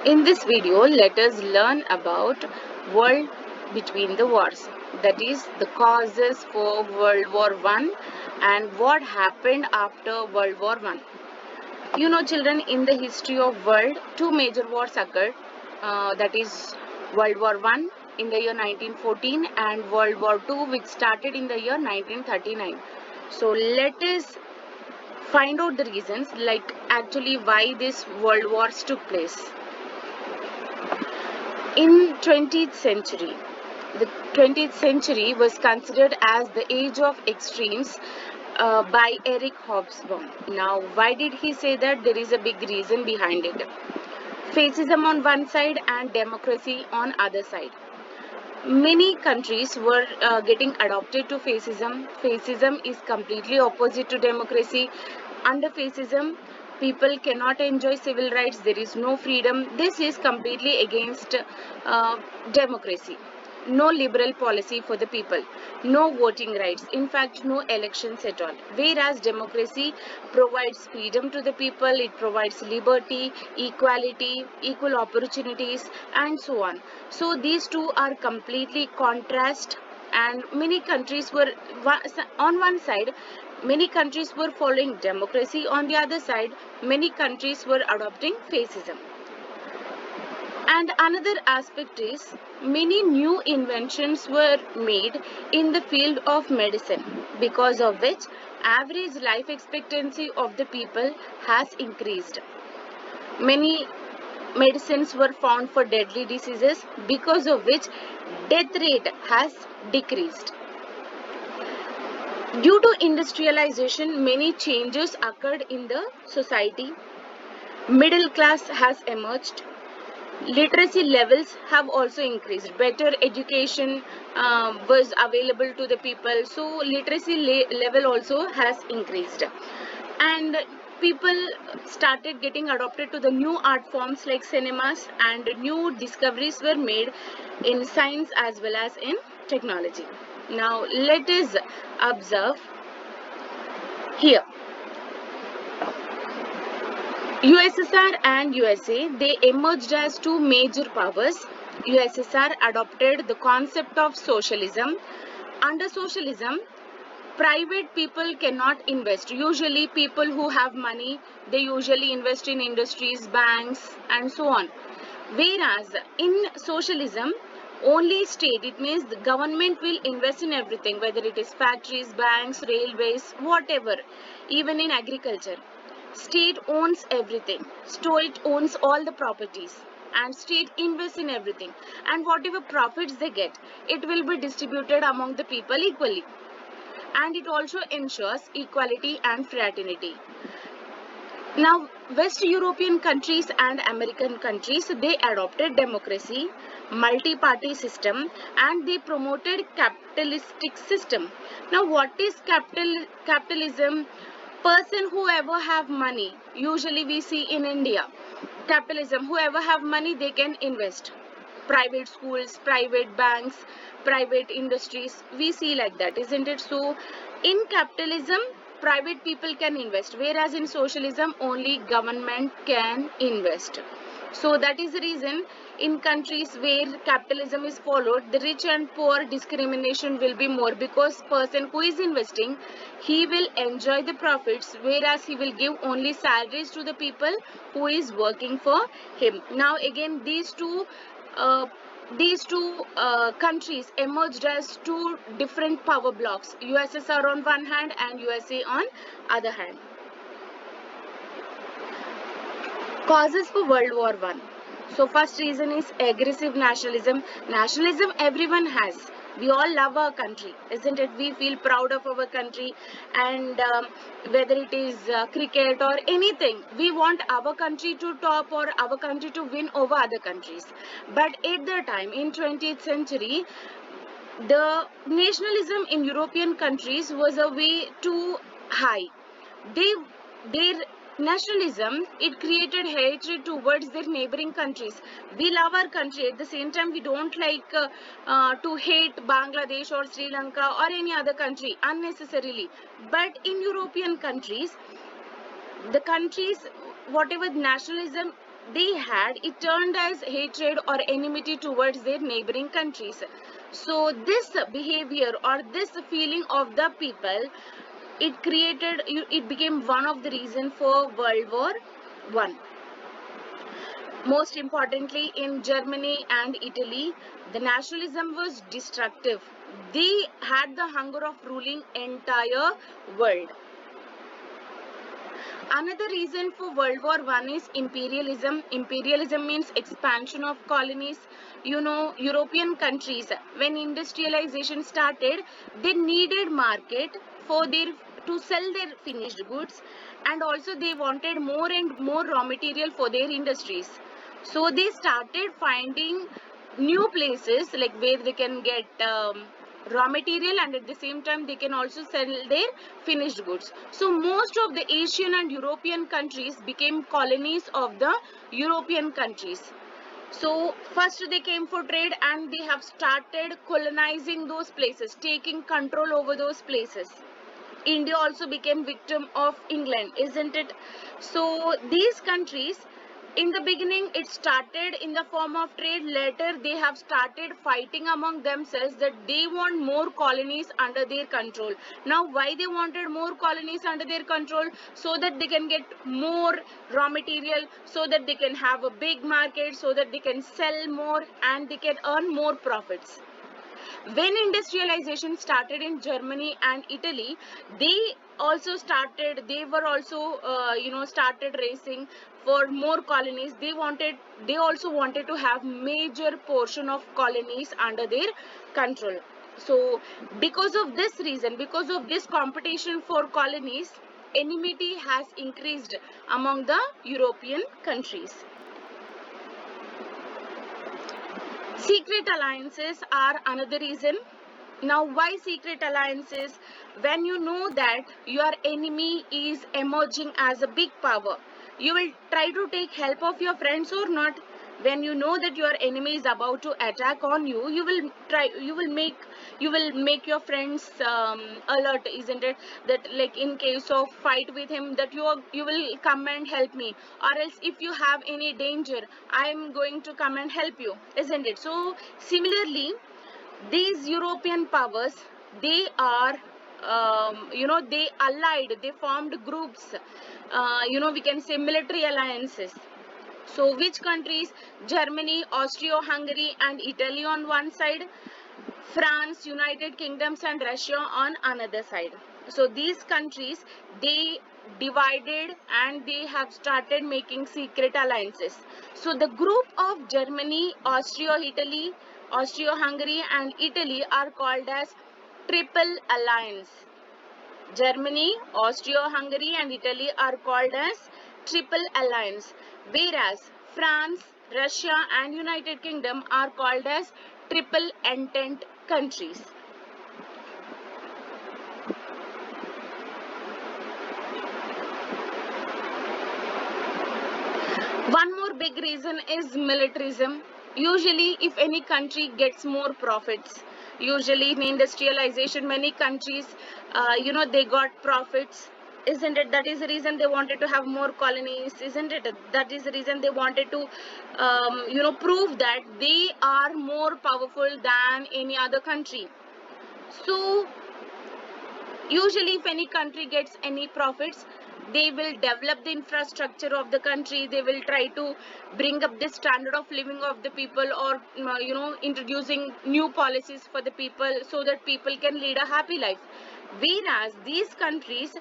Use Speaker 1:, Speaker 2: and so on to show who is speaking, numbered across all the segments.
Speaker 1: In this video, let us learn about world between the wars. That is the causes for World War I and what happened after World War I. You know, children, in the history of world, two major wars occurred. That is World War I in the year 1914 and World War II, which started in the year 1939. So let us find out the reasons, like actually why this world wars took place. In 20th century, the 20th century was considered as the age of extremes by Eric Hobsbawm. Now, why did he say that? There is a big reason behind it. Fascism on one side and democracy on other side. Many countries were getting adopted to fascism. Fascism is completely opposite to democracy. Under fascism, people cannot enjoy civil rights. There is no freedom. This is completely against democracy. No liberal policy for the people, no voting rights, in fact no elections at all. Whereas democracy provides freedom to the people, it provides liberty, equality, equal opportunities and so on. So these two are completely contrast, and many countries were on one side, many countries were following democracy, on the other side many countries were adopting fascism. And another aspect is many new inventions were made in the field of medicine, because of which average life expectancy of the people has increased. Many medicines were found for deadly diseases, because of which death rate has decreased. Due to industrialization, many changes occurred in the society. Middle class has emerged. Literacy levels have also increased. Better education was available to the people, so literacy level also has increased, and people started getting adopted to the new art forms like cinemas, and new discoveries were made in science as well as in technology. Now let us observe here. USSR and USA, they emerged as two major powers. USSR adopted the concept of socialism. Under socialism, private people cannot invest. Usually people who have money, they usually invest in industries, banks and so on. Whereas in socialism, only state, it means the government will invest in everything, whether it is factories, banks, railways, whatever, even in agriculture. State owns everything. State owns all the properties, and state invests in everything, and whatever profits they get, it will be distributed among the people equally, and it also ensures equality and fraternity. Now, West European countries and American countries, they adopted democracy, multi-party system, and they promoted capitalistic system. Now, what is capitalism? Person whoever have money, usually we see in India, capitalism, whoever have money, they can invest. Private schools, private banks, private industries, we see like that, isn't it? So in capitalism, private people can invest, whereas in socialism only government can invest. So that is the reason in countries where capitalism is followed, the rich and poor discrimination will be more, because person who is investing, he will enjoy the profits, whereas he will give only salaries to the people who is working for him. Now again, uh, these two countries emerged as two different power blocks, USSR on one hand and USA on other hand. Causes for World War One. So first reason is aggressive nationalism. Nationalism everyone has. We all love our country, isn't it? We feel proud of our country, and whether it is cricket or anything, we want our country to top or our country to win over other countries. But at the time in 20th century, the nationalism in European countries was a way too high. They, their nationalism, it created hatred towards their neighboring countries. We love our country, at the same time we don't like to hate Bangladesh or Sri Lanka or any other country unnecessarily. But in European countries, the countries, whatever nationalism they had, it turned as hatred or enmity towards their neighboring countries. So this behavior or this feeling of the people, it became one of the reason for World War One. Most importantly, in Germany and Italy, the nationalism was destructive. They had the hunger of ruling entire world. Another reason for World War One is imperialism. Imperialism means expansion of colonies. European countries, when industrialization started, they needed market for their to sell their finished goods, and also they wanted more and more raw material for their industries. So they started finding new places like where they can get raw material, and at the same time they can also sell their finished goods. So most of the Asian and European countries became colonies of the European countries. So first they came for trade, and they have started colonizing those places, taking control over those places. India also became victim of England, isn't it? So these countries, in the beginning it started in the form of trade. Later they have started fighting among themselves that they want more colonies under their control. Now why they wanted more colonies under their control? So that they can get more raw material, so that they can have a big market, so that they can sell more and they can earn more profits. When industrialization started in Germany and Italy, they were also started racing for more colonies. They also wanted to have major portion of colonies under their control. So because of this reason, because of this competition for colonies, enmity has increased among the European countries. Secret alliances are another reason. Now, why secret alliances? When you know that your enemy is emerging as a big power, you will try to take help of your friends or not. When you know that your enemy is about to attack on you, you will make your friends alert, isn't it? That like in case of fight with him, that you will come and help me, or else if you have any danger, I am going to come and help you, isn't it? So similarly, these European powers, they are they allied, they formed groups, we can say military alliances. So which countries? Germany, Austria-Hungary and Italy on one side, France, United Kingdoms and Russia on another side. So these countries, they divided and they have started making secret alliances. So the group of Germany, Austria-Hungary and Italy are called as Triple Alliance. Germany, Austria-Hungary and Italy are called as Triple Alliance, whereas France, Russia and United Kingdom are called as Triple Entente countries. One more big reason is militarism. Usually, if any country gets more profits, usually in industrialization, many countries, they got profits, isn't it? That is the reason they wanted to have more colonies, isn't it? That is the reason they wanted to, prove that they are more powerful than any other country. So usually if any country gets any profits, they will develop the infrastructure of the country. They will try to bring up the standard of living of the people, or introducing new policies for the people so that people can lead a happy life. Whereas these countries,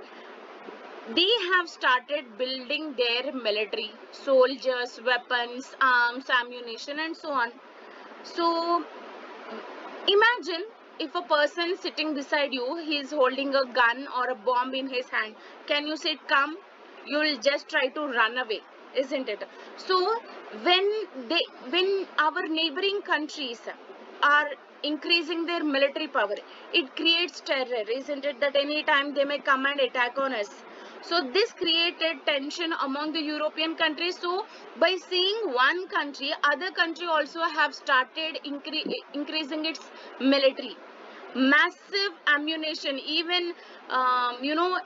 Speaker 1: they have started building their military, soldiers, weapons, arms, ammunition and so on. So imagine if a person sitting beside you, he is holding a gun or a bomb in his hand. Can you say come? You will just try to run away, isn't it? So when our neighboring countries are increasing their military power, it creates terror, isn't it? That any time they may come and attack on us. So this created tension among the European countries. So by seeing one country, other country also have started increasing its military. Massive ammunition, even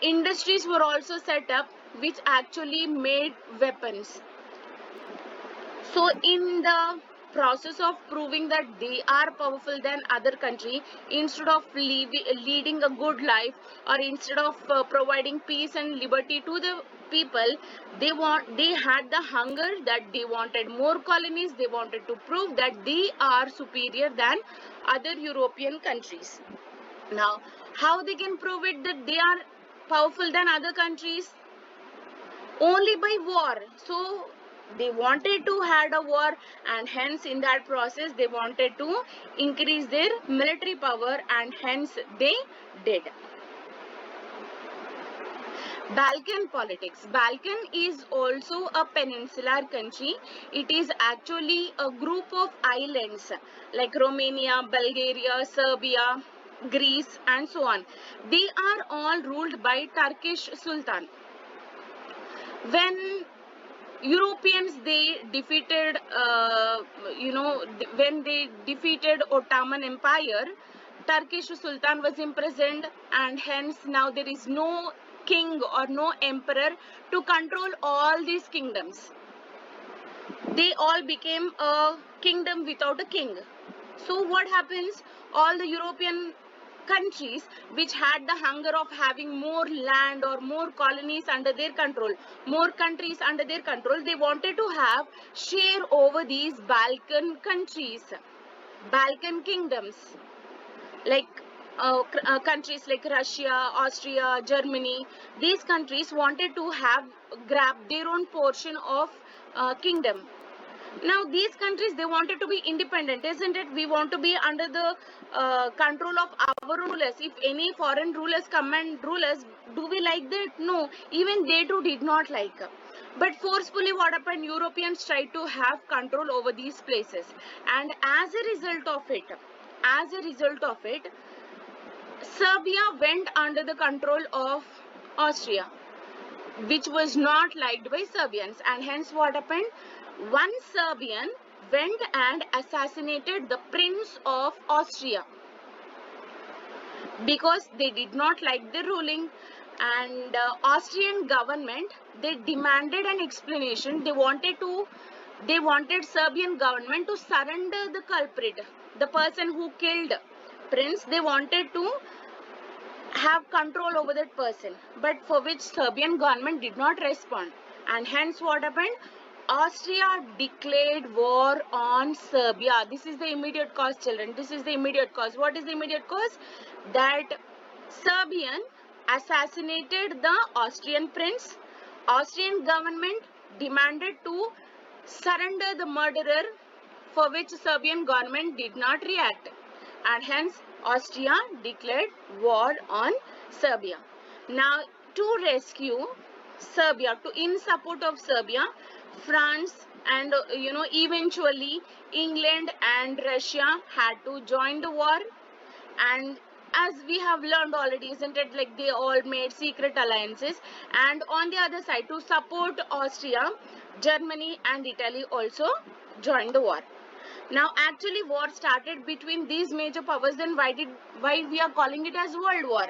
Speaker 1: industries were also set up which actually made weapons. So in the process of proving that they are powerful than other country, instead of leading a good life, or instead of providing peace and liberty to the people, they had the hunger that they wanted more colonies. They wanted to prove that they are superior than other European countries. Now, how they can prove it that they are powerful than other countries? Only by war. So they wanted to had a war, and hence in that process they wanted to increase their military power, and hence they did. Balkan politics. Balkan is also a peninsular country. It is actually a group of islands like Romania, Bulgaria, Serbia, Greece, and so on. They are all ruled by Turkish Sultan. When Europeans, they defeated, when they defeated Ottoman Empire, Turkish Sultan was imprisoned, and hence now there is no king or no emperor to control all these kingdoms. They all became a kingdom without a king. So what happens? All the European countries which had the hunger of having more land or more colonies under their control, more countries under their control, they wanted to have share over these Balkan countries, Balkan kingdoms, like countries like Russia, Austria, Germany. These countries wanted to have grab their own portion of kingdom. Now these countries, they wanted to be independent, isn't it? We want to be under the control of our rulers. If any foreign rulers come and rule us, do we like that? No, even they too did not like. But forcefully what happened? Europeans tried to have control over these places, and as a result of it, Serbia went under the control of Austria, which was not liked by Serbians, and hence what happened? One Serbian went and assassinated the Prince of Austria because they did not like the ruling, and Austrian government, they demanded an explanation. They wanted Serbian government to surrender the culprit, the person who killed Prince. They wanted to have control over that person, but for which Serbian government did not respond, and hence what happened? Austria declared war on Serbia. This is the immediate cause, children. This is the immediate cause. What is the immediate cause? That Serbian assassinated the Austrian prince. Austrian government demanded to surrender the murderer, for which Serbian government did not react, and hence Austria declared war on Serbia. Now, to rescue Serbia, in support of Serbia, France and eventually England and Russia had to join the war. And as we have learned already, isn't it, like they all made secret alliances. And on the other side, to support Austria, Germany and Italy also joined the war. Now actually war started between these major powers. Then why we are calling it as World War?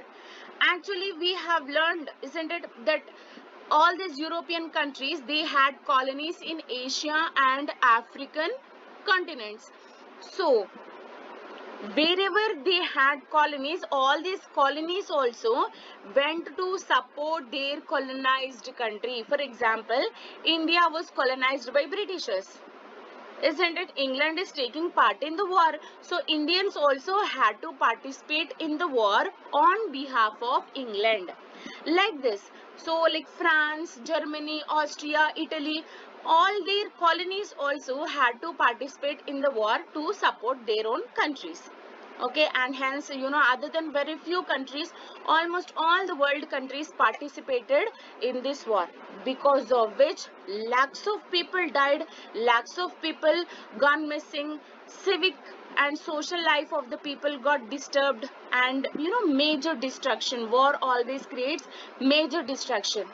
Speaker 1: Actually we have learned, isn't it, that all these European countries, they had colonies in Asia and African continents. So wherever they had colonies, all these colonies also went to support their colonized country. For example, India was colonized by Britishers, isn't it? England is taking part in the war, so Indians also had to participate in the war on behalf of England, like this. So like France, Germany, Austria, Italy, all their colonies also had to participate in the war to support their own countries. Okay, and hence other than very few countries, almost all the world countries participated in this war, because of which lakhs of people died, lakhs of people gone missing, civic and social life of the people got disturbed, and major destruction. War always creates major destruction.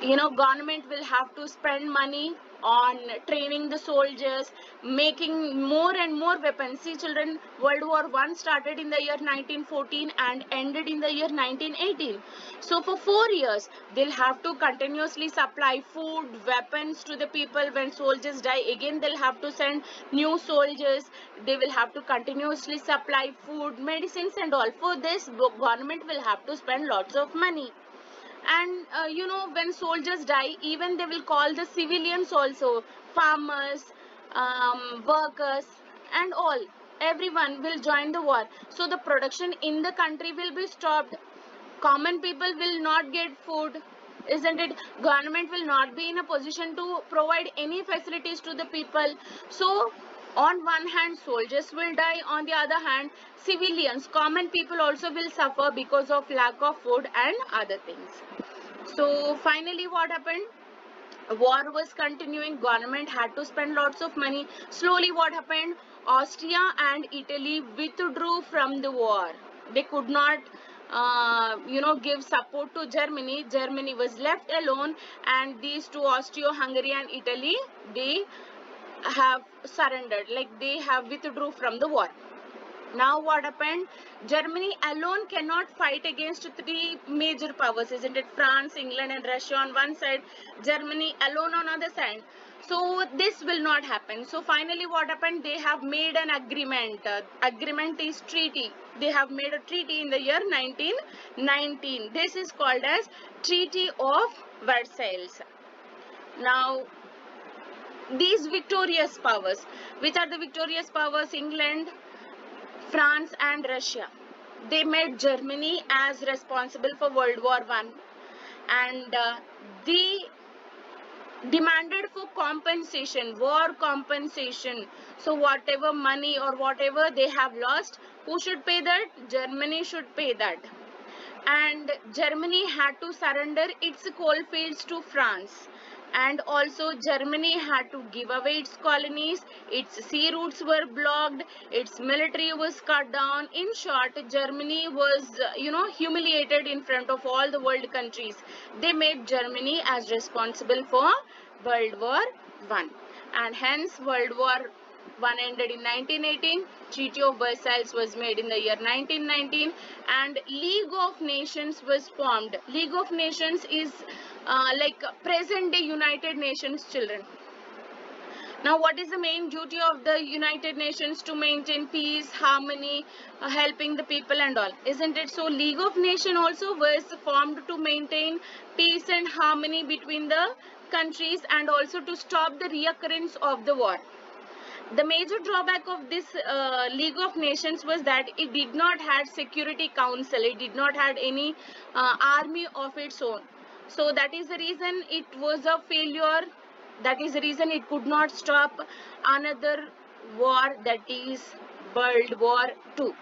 Speaker 1: government will have to spend money on training the soldiers, making more and more weapons. See children, World War I started in the year 1914 and ended in the year 1918. So for 4 years they'll have to continuously supply food, weapons to the people. When soldiers die, again they'll have to send new soldiers. They will have to continuously supply food, medicines and all. For this, government will have to spend lots of money. And when soldiers die, even they will call the civilians also, farmers, workers and all, everyone will join the war. So the production in the country will be stopped. Common people will not get food, isn't it? Government will not be in a position to provide any facilities to the people. So on one hand soldiers will die, on the other hand civilians, common people also will suffer because of lack of food and other things. So finally what happened? War was continuing, government had to spend lots of money. Slowly what happened? Austria and Italy withdrew from the war. They could not give support to Germany. Germany was left alone, and these two, Austria-Hungary and Italy, they have surrendered, like they have withdrew from the war. Now what happened? Germany alone cannot fight against three major powers, isn't it? France, England and Russia on one side, Germany alone on other side. So this will not happen. So finally what happened? They have made an agreement. Agreement is treaty. They have made a treaty in the year 1919. This is called as Treaty of Versailles. Now these victorious powers, which are the victorious powers? England, France and Russia. They made Germany as responsible for World War I, and they demanded for compensation, war compensation. So whatever money or whatever they have lost, who should pay that? Germany should pay that. And Germany had to surrender its coal fields to France. And also Germany had to give away its colonies, its sea routes were blocked, its military was cut down. In short, Germany was, humiliated in front of all the world countries. They made Germany as responsible for World War I. And hence World War I ended in 1918. Treaty of Versailles was made in the year 1919, and League of Nations was formed. League of Nations is like present day United Nations, children. Now what is the main duty of the United Nations? To maintain peace, harmony, helping the people and all, isn't it? So League of Nations also was formed to maintain peace and harmony between the countries, and also to stop the reoccurrence of the war. The major drawback of this League of Nations was that it did not have Security Council. It did not have any army of its own. So that is the reason it was a failure. That is the reason it could not stop another war, that is World War II.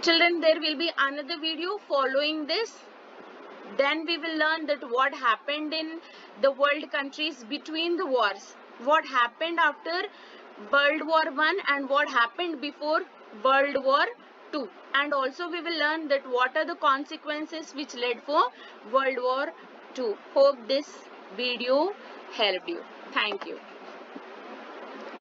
Speaker 1: Children, there will be another video following this. Then we will learn that what happened in the world countries between the wars. What happened after World War I and what happened before World War II. And also we will learn that what are the consequences which led for World War II. Hope this video helped you. Thank you.